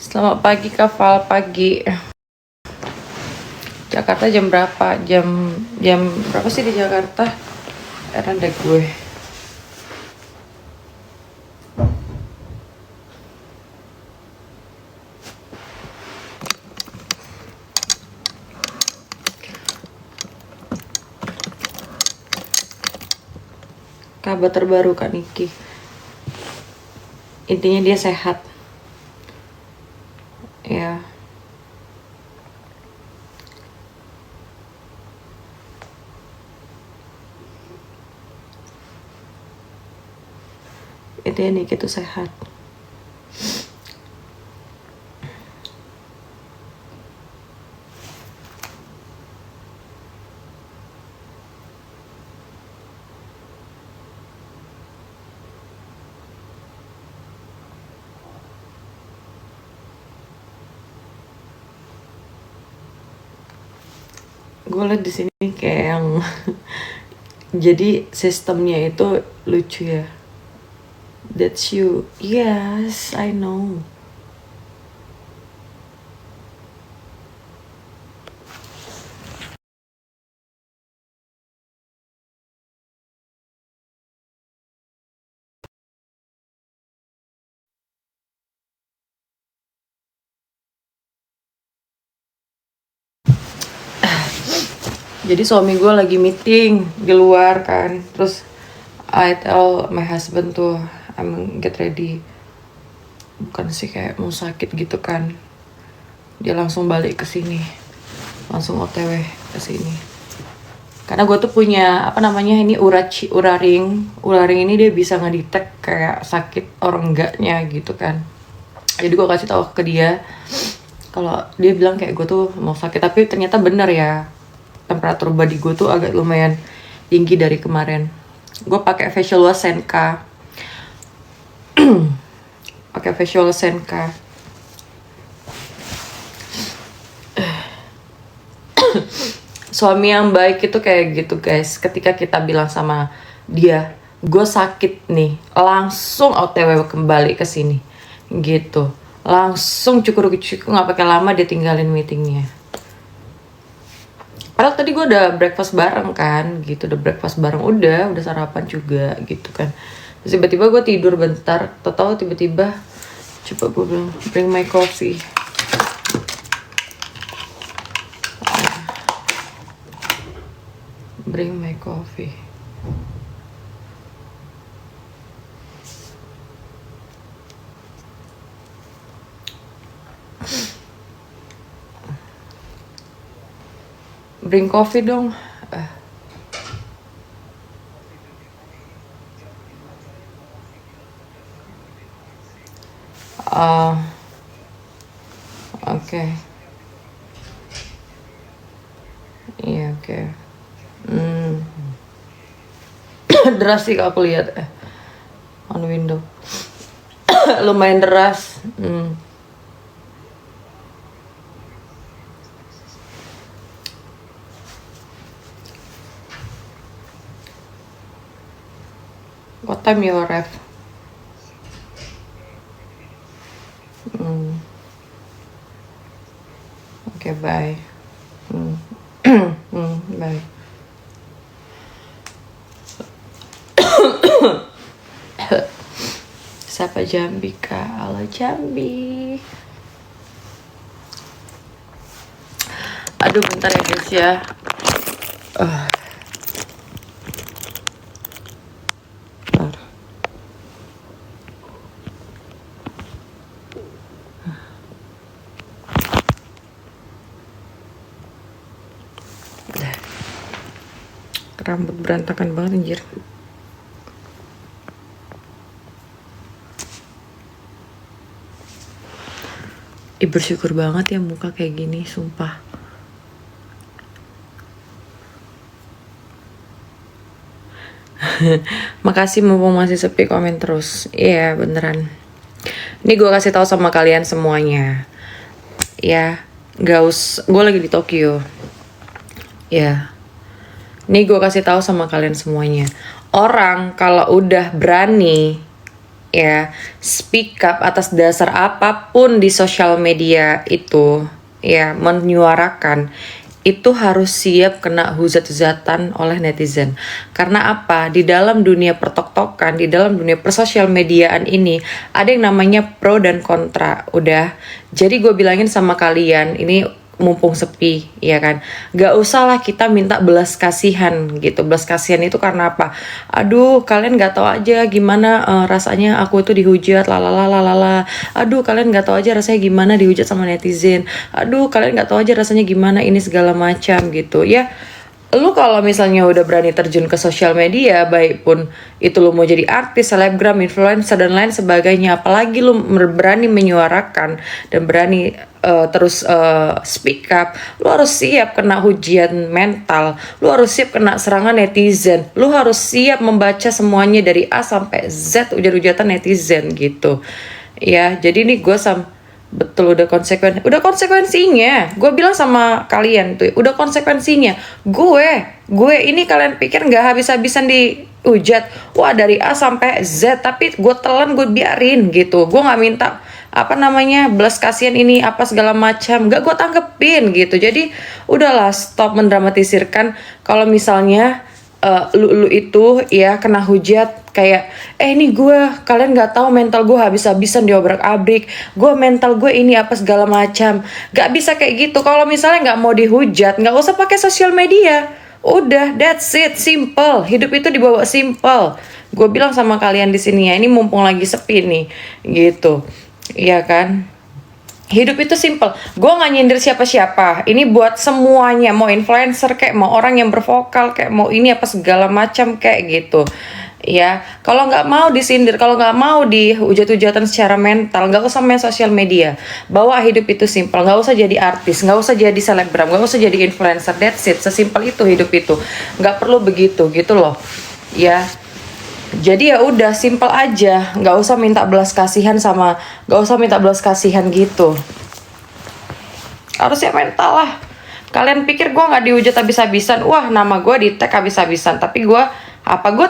Selamat pagi Kak pagi. Jakarta jam berapa? Jam berapa sih di Jakarta? Heran deh gue. Kabar terbaru Kak Niki. Intinya dia sehat. Ya. Intinya Niki tuh sehat. Gue liat di sini kayak yang jadi sistemnya itu lucu ya. That's you. Yes, I know. Jadi suami gue lagi meeting di luar kan. Terus I tell my husband tuh I'm get ready. Bukan sih kayak mau sakit gitu kan. Dia langsung balik ke sini. Langsung OTW ke sini. Karena gue tuh punya apa namanya ini uraring. Uraring ini dia bisa ngedetect kayak sakit orang enggaknya gitu kan. Jadi gue kasih tahu ke dia kalau dia bilang kayak gue tuh mau sakit, tapi ternyata bener ya. Temperatur body gue tuh agak lumayan tinggi dari kemarin. Gue pakai facial wash Senka. Pakai facial wash Senka. Suami yang baik itu kayak gitu guys. Ketika kita bilang sama dia, gue sakit nih, langsung OTW kembali ke sini, gitu. Langsung cukur nggak pakai lama dia tinggalin meetingnya. Padahal tadi gue udah breakfast bareng kan, gitu. Udah breakfast bareng, udah sarapan juga, gitu kan. Terus tiba-tiba gue tidur bentar, tahu tiba-tiba, coba gue bilang, bring my coffee. Bring my coffee. Bring coffee dong. Oke. Iya, oke. Deras sih kalau aku lihat on window. Lumayan deras. What time you arrive? Okay, bye. Bye. Siapa Jambi Kak? Halo Jambi. Aduh bentar ya guys ya. Rambut berantakan banget anjir. Bersyukur banget ya muka kayak gini, sumpah. Makasih mumpung masih sepi komen terus. Iya beneran. Ini gue kasih tahu sama kalian semuanya. Ya, gue lagi di Tokyo. Ya. Nih gue kasih tahu sama kalian semuanya. Orang kalau udah berani ya, speak up atas dasar apapun di sosial media itu, ya, menyuarakan, itu harus siap kena hujat-hujatan oleh netizen. Karena apa? Di dalam dunia pertok-tokan, di dalam dunia persosial mediaan ini, ada yang namanya pro dan kontra. Udah. Jadi gue bilangin sama kalian, ini mumpung sepi, ya kan, gak usah lah kita minta belas kasihan gitu. Belas kasihan itu karena apa? Aduh, kalian gak tahu aja gimana rasanya aku itu dihujat, lalala. Aduh, kalian gak tahu aja rasanya gimana dihujat sama netizen. Aduh, kalian gak tahu aja rasanya gimana ini segala macam gitu ya. Lu kalau misalnya udah berani terjun ke sosial media, baik pun itu lu mau jadi artis, selebgram, influencer dan lain sebagainya, apalagi lu berani menyuarakan dan berani terus speak up, lu harus siap kena ujian mental, lu harus siap kena serangan netizen, lu harus siap membaca semuanya dari A sampai Z ujar-ujatan netizen gitu. Ya, jadi nih gue betul udah konsekuensinya. Gue bilang sama kalian tuh, udah konsekuensinya. Gue ini kalian pikir nggak habis-habisan dihujat? Wah, dari A sampai Z, tapi gue telan, gue biarin gitu. Gue nggak minta belas kasihan ini apa segala macam, nggak gue tanggepin gitu. Jadi udahlah, stop mendramatisirkan. Kalau misalnya lu itu ya kena hujat kayak ini kalian nggak tahu mental gue habis-habisan diobrak-abrik, gue mental gue ini apa segala macam. Nggak bisa kayak gitu. Kalau misalnya nggak mau dihujat, nggak usah pakai sosial media. Udah, that's it, simple. Hidup itu dibawa simple. Gue bilang sama kalian di sini ya, ini mumpung lagi sepi nih gitu, iya kan. Hidup itu simple. Gue gak nyindir siapa-siapa. Ini buat semuanya. Mau influencer kayak, mau orang yang bervokal kayak, mau ini apa segala macam kayak gitu. Ya, kalau nggak mau disindir, kalau nggak mau dihujat-hujatan secara mental, nggak usah main sosial media. Bawa hidup itu simple. Nggak usah jadi artis, nggak usah jadi selebgram, nggak usah jadi influencer. That's it. Sesimpel itu hidup itu. Nggak perlu begitu gitu loh. Ya. Jadi ya udah simple aja, nggak usah minta belas kasihan gitu. Harusnya mental lah. Kalian pikir gue nggak dihujat habis-habisan? Wah, nama gue di tag habis-habisan, tapi gue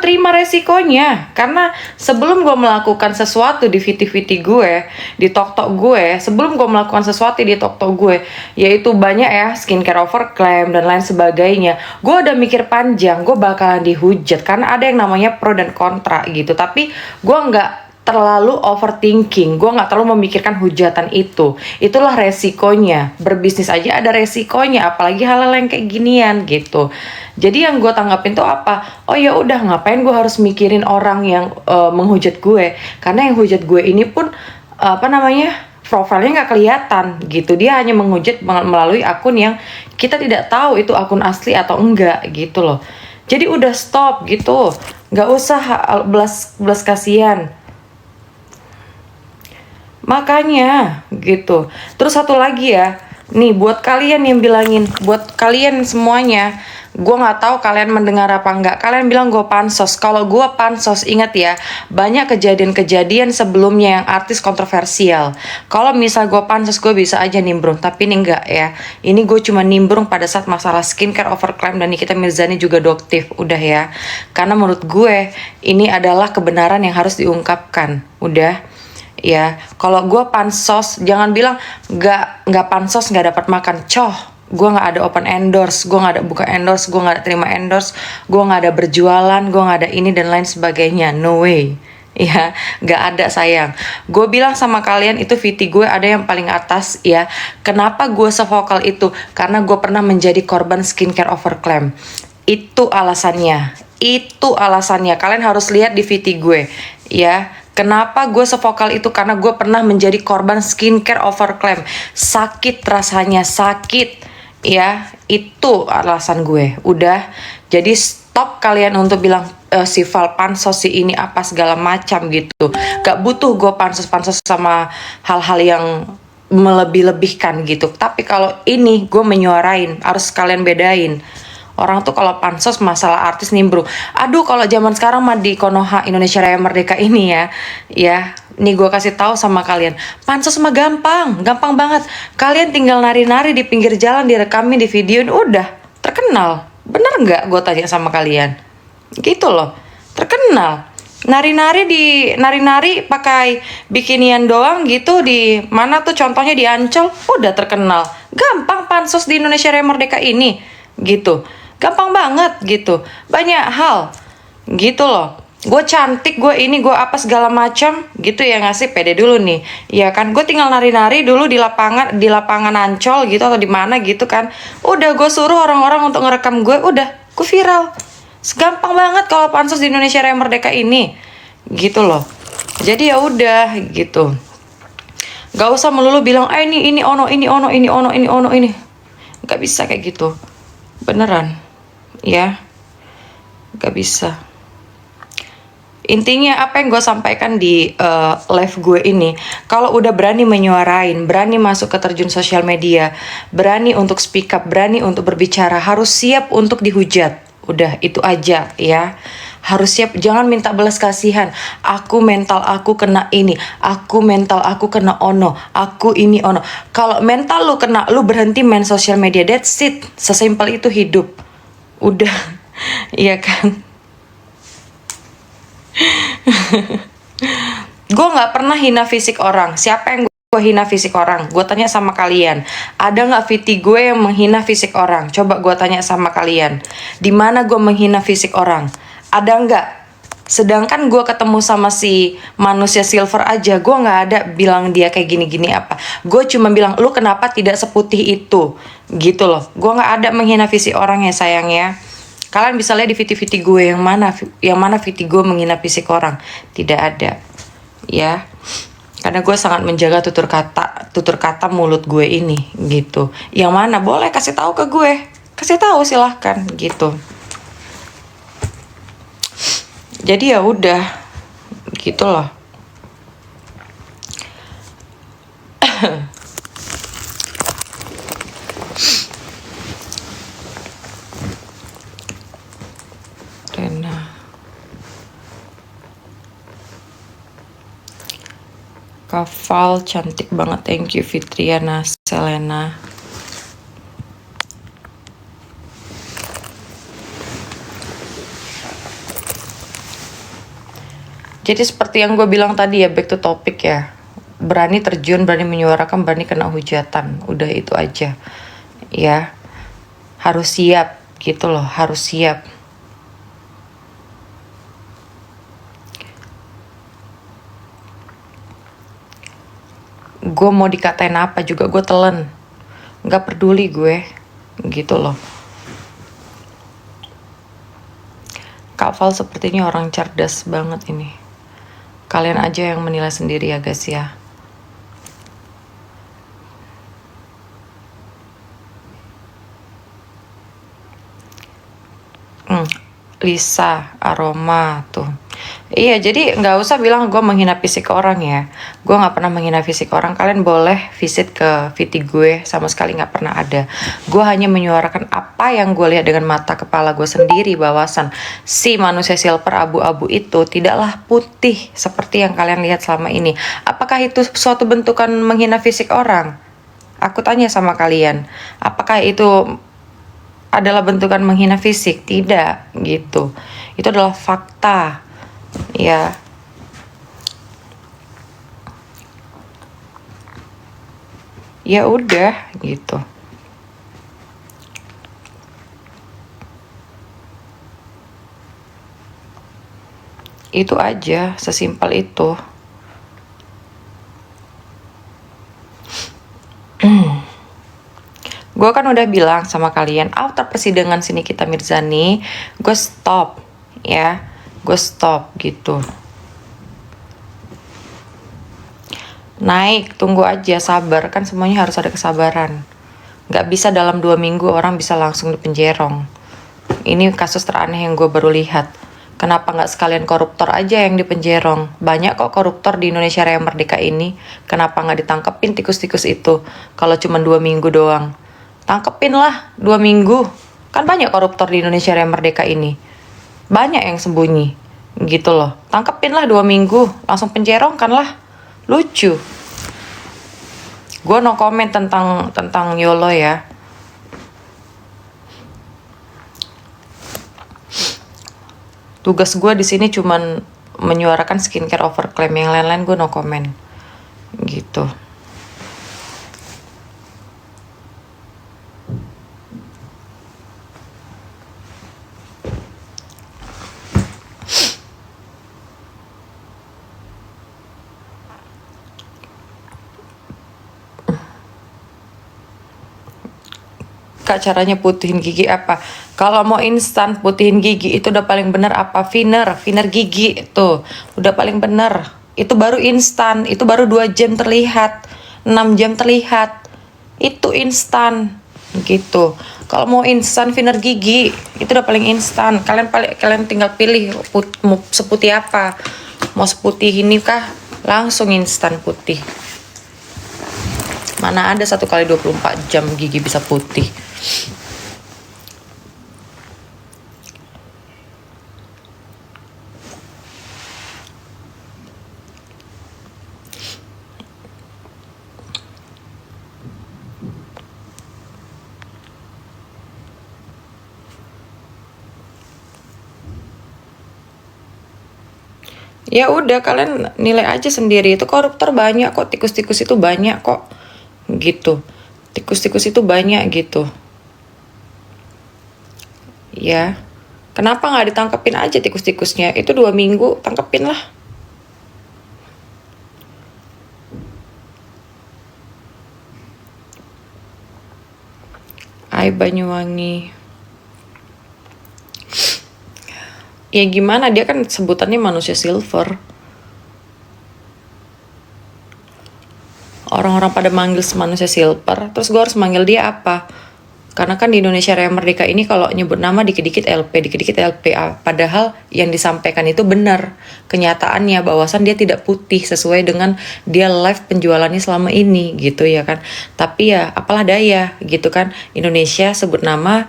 terima resikonya. Karena sebelum gue melakukan sesuatu di VT gue, di tok gue, sebelum gue melakukan sesuatu di tok gue, yaitu banyak ya skincare overclaim dan lain sebagainya, gue udah mikir panjang, gue bakalan dihujat karena ada yang namanya pro dan kontra gitu. Tapi gue nggak terlalu overthinking, gue nggak terlalu memikirkan hujatan itu. Itulah resikonya. Berbisnis aja ada resikonya, apalagi hal-hal yang kayak ginian gitu. Jadi yang gue tanggapin tuh apa? Oh ya udah, ngapain gue harus mikirin orang yang menghujat gue? Karena yang hujat gue ini pun profilnya nggak kelihatan gitu. Dia hanya menghujat melalui akun yang kita tidak tahu itu akun asli atau enggak gitu loh. Jadi udah stop gitu, nggak usah belas kasihan. Makanya gitu. Terus satu lagi ya, nih buat kalian yang bilangin, buat kalian semuanya, gue nggak tahu kalian mendengar apa enggak. Kalian bilang gue pansos. Kalau gue pansos, ingat ya, banyak kejadian-kejadian sebelumnya yang artis kontroversial. Kalau misal gue pansos, gue bisa aja nimbrung. Tapi ini enggak ya. Ini gue cuma nimbrung pada saat masalah skincare overclaim dan Nikita Mirzani juga doktif. Udah ya. Karena menurut gue ini adalah kebenaran yang harus diungkapkan. Udah. Ya, kalau gue pansos, jangan bilang nggak pansos nggak dapat makan. Gue nggak ada open endorse, gue nggak ada buka endorse, gue nggak ada terima endorse, gue nggak ada berjualan, gue nggak ada ini dan lain sebagainya. No way. Ya, nggak ada sayang. Gue bilang sama kalian itu VT gue ada yang paling atas ya. Kenapa gue sevokal itu? Karena gue pernah menjadi korban skincare overclaim. Itu alasannya. Kalian harus lihat di VT gue ya. Kenapa gue sevokal itu? Karena gue pernah menjadi korban skincare overclaim. Sakit rasanya, sakit. Ya, itu alasan gue. Udah, jadi stop kalian untuk bilang si Val pansos, si ini apa segala macam gitu. Gak butuh gue pansos-pansos sama hal-hal yang melebih-lebihkan gitu. Tapi kalau ini gue menyuarain, harus kalian bedain. Orang tuh kalau pansos masalah artis nimbrung. Aduh, kalau zaman sekarang mah di Konoha Indonesia Raya Merdeka ini ya, nih gue kasih tahu sama kalian, pansos mah gampang banget. Kalian tinggal nari-nari di pinggir jalan, direkamin, di videoin, udah terkenal. Bener nggak? Gue tanya sama kalian, gitu loh, terkenal. Nari-nari pakai bikinian doang gitu di mana tuh contohnya di Ancol udah terkenal. Gampang pansos di Indonesia Raya Merdeka ini gitu. Gampang banget gitu. Banyak hal gitu loh. Gue cantik, gue ini, gue apa segala macam gitu ya, ngasih pede dulu nih. Ya kan, gue tinggal nari-nari dulu di lapangan Ancol gitu atau di mana gitu kan. Udah gue suruh orang-orang untuk ngerekam gue viral. Segampang banget kalau pansus di Indonesia Raya Merdeka ini gitu loh. Jadi ya udah gitu, gak usah melulu bilang ini ono ini ono ini ono ini ono ini, gak bisa kayak gitu beneran ya, gak bisa. Intinya apa yang gue sampaikan di live gue ini, kalau udah berani menyuarain, berani masuk ke terjun sosial media, berani untuk speak up, berani untuk berbicara, harus siap untuk dihujat. Udah itu aja ya. Harus siap, jangan minta belas kasihan. Mental aku kena ini, mental aku kena ono, aku ini ono. Kalau mental lu kena, lu berhenti main sosial media. That's it. Sesimpel itu hidup. Udah. Iya kan? Gue gak pernah hina fisik orang. Siapa yang gue hina fisik orang? Gue tanya sama kalian. Ada gak VT gue yang menghina fisik orang? Coba gue tanya sama kalian. Di mana gue menghina fisik orang? Ada nggak? Sedangkan gue ketemu sama si manusia silver aja, gue nggak ada bilang dia kayak gini-gini apa. Gue cuma bilang, lu kenapa tidak seputih itu? Gitu loh. Gue nggak ada menghina fisik orang ya sayang ya. Kalian bisa lihat di VT-VT gue yang mana VT gue menghina fisik orang. Tidak ada. Ya. Karena gue sangat menjaga tutur kata mulut gue ini gitu. Yang mana boleh kasih tahu ke gue. Kasih tahu silahkan gitu. Jadi ya udah gitu loh. Rena, Kafal cantik banget, thank you Fitriana Selena. Jadi seperti yang gue bilang tadi ya, back to topic ya. Berani terjun, berani menyuarakan, berani kena hujatan. Udah itu aja. Ya. Harus siap gitu loh, harus siap. Gue mau dikatain apa juga gue telan. Gak peduli gue. Gitu loh. Kak Val sepertinya orang cerdas banget ini. Kalian aja yang menilai sendiri ya guys ya. Lisa, Aroma tuh. Iya, jadi nggak usah bilang gue menghina fisik orang ya. Gue nggak pernah menghina fisik orang. Kalian boleh visit ke VT gue, sama sekali nggak pernah ada. Gue hanya menyuarakan apa yang gue lihat dengan mata kepala gue sendiri, bahwasan si manusia silver abu-abu itu tidaklah putih seperti yang kalian lihat selama ini. Apakah itu suatu bentukan menghina fisik orang? Aku tanya sama kalian, apakah itu adalah bentukan menghina fisik? Tidak gitu. Itu adalah fakta. Ya. Ya udah gitu. Itu aja, sesimpel itu. Gue kan udah bilang sama kalian, after persidangan sini kita Mirzani, gue stop ya, gue stop gitu. Naik, tunggu aja, sabar, kan semuanya harus ada kesabaran. Gak bisa dalam 2 minggu orang bisa langsung dipenjerong. Ini kasus teraneh yang gue baru lihat. Kenapa gak sekalian koruptor aja yang dipenjerong? Banyak kok koruptor di Indonesia Raya Merdeka ini. Kenapa gak ditangkepin tikus-tikus itu? Kalau cuma 2 minggu doang. Tangkepin lah 2 minggu. Kan banyak koruptor di Indonesia Raya Merdeka ini. Banyak yang sembunyi. Gitu loh. Tangkepin lah 2 minggu. Langsung penjerong kan lah. Lucu. Gue no comment tentang YOLO ya. Tugas gue di sini cuman menyuarakan skincare overclaim. Yang lain-lain gue no comment gitu. Kak, caranya putihin gigi apa? Kalau mau instan putihin gigi itu udah paling bener apa? Thinner gigi tuh udah paling bener. Itu baru instan, itu baru 2 jam terlihat, 6 jam terlihat. Itu instan gitu. Kalau mau instan thinner gigi itu udah paling instan. Kalian tinggal pilih mau seputih apa. Mau seputih ini kah? Langsung instan putih. Mana ada 1 kali 24 jam gigi bisa putih. Ya udah, kalian nilai aja sendiri. Itu koruptor banyak kok, tikus-tikus itu banyak kok gitu. Tikus-tikus itu banyak gitu ya. Kenapa nggak ditangkepin aja tikus-tikusnya? Itu 2 minggu tangkepin lah. Ai Banyuwangi. Ya gimana, dia kan sebutannya manusia silver. Orang-orang pada manggil manusia silver, terus gue harus manggil dia apa? Karena kan di Indonesia Raya Merdeka ini kalau nyebut nama dikit-dikit LP, dikit-dikit LPA. Padahal yang disampaikan itu benar. Kenyataannya bahwasan dia tidak putih sesuai dengan dia live penjualannya selama ini gitu ya kan. Tapi ya apalah daya gitu kan. Indonesia sebut nama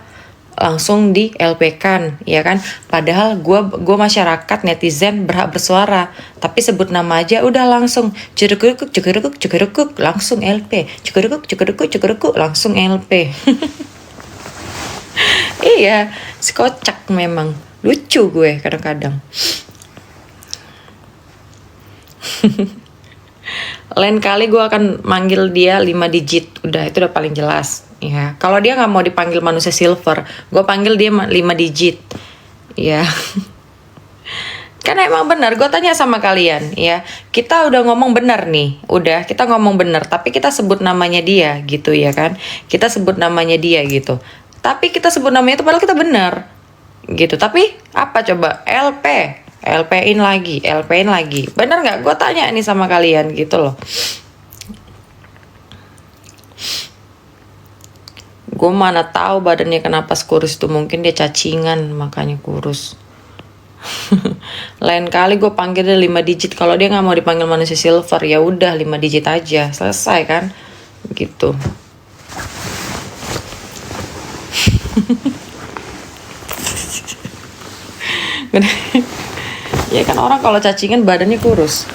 langsung di LP kan ya kan. Padahal gue masyarakat netizen berhak bersuara, tapi sebut nama aja udah langsung cekerukuk langsung LP, cekerukuk langsung LP. Iya, si kocak memang. Lucu gue kadang-kadang. Lain kali gue akan manggil dia 5 digit. Udah, itu udah paling jelas. Ya, kalau dia nggak mau dipanggil manusia silver, gue panggil dia 5 digit. Ya. Kan emang benar, gue tanya sama kalian ya, kita udah ngomong benar nih, udah kita ngomong benar, tapi kita sebut namanya dia gitu ya kan, kita sebut namanya dia gitu, tapi kita sebut namanya itu padahal kita benar gitu, tapi apa coba, LP-in lagi, benar nggak? Gue tanya nih sama kalian gitu loh. Gue mana tahu badannya kenapa kurus tuh, mungkin dia cacingan makanya kurus. Lain kali gue panggil dia 5 digit. Kalau dia nggak mau dipanggil manusia silver, ya udah 5 digit aja, selesai kan gitu. Ya kan orang kalau cacingan badannya kurus.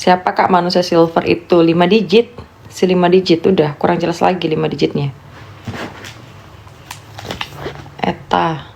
Siapa kak manusia silver itu? 5 digit. Si 5 digit udah kurang jelas lagi 5 digitnya. Eta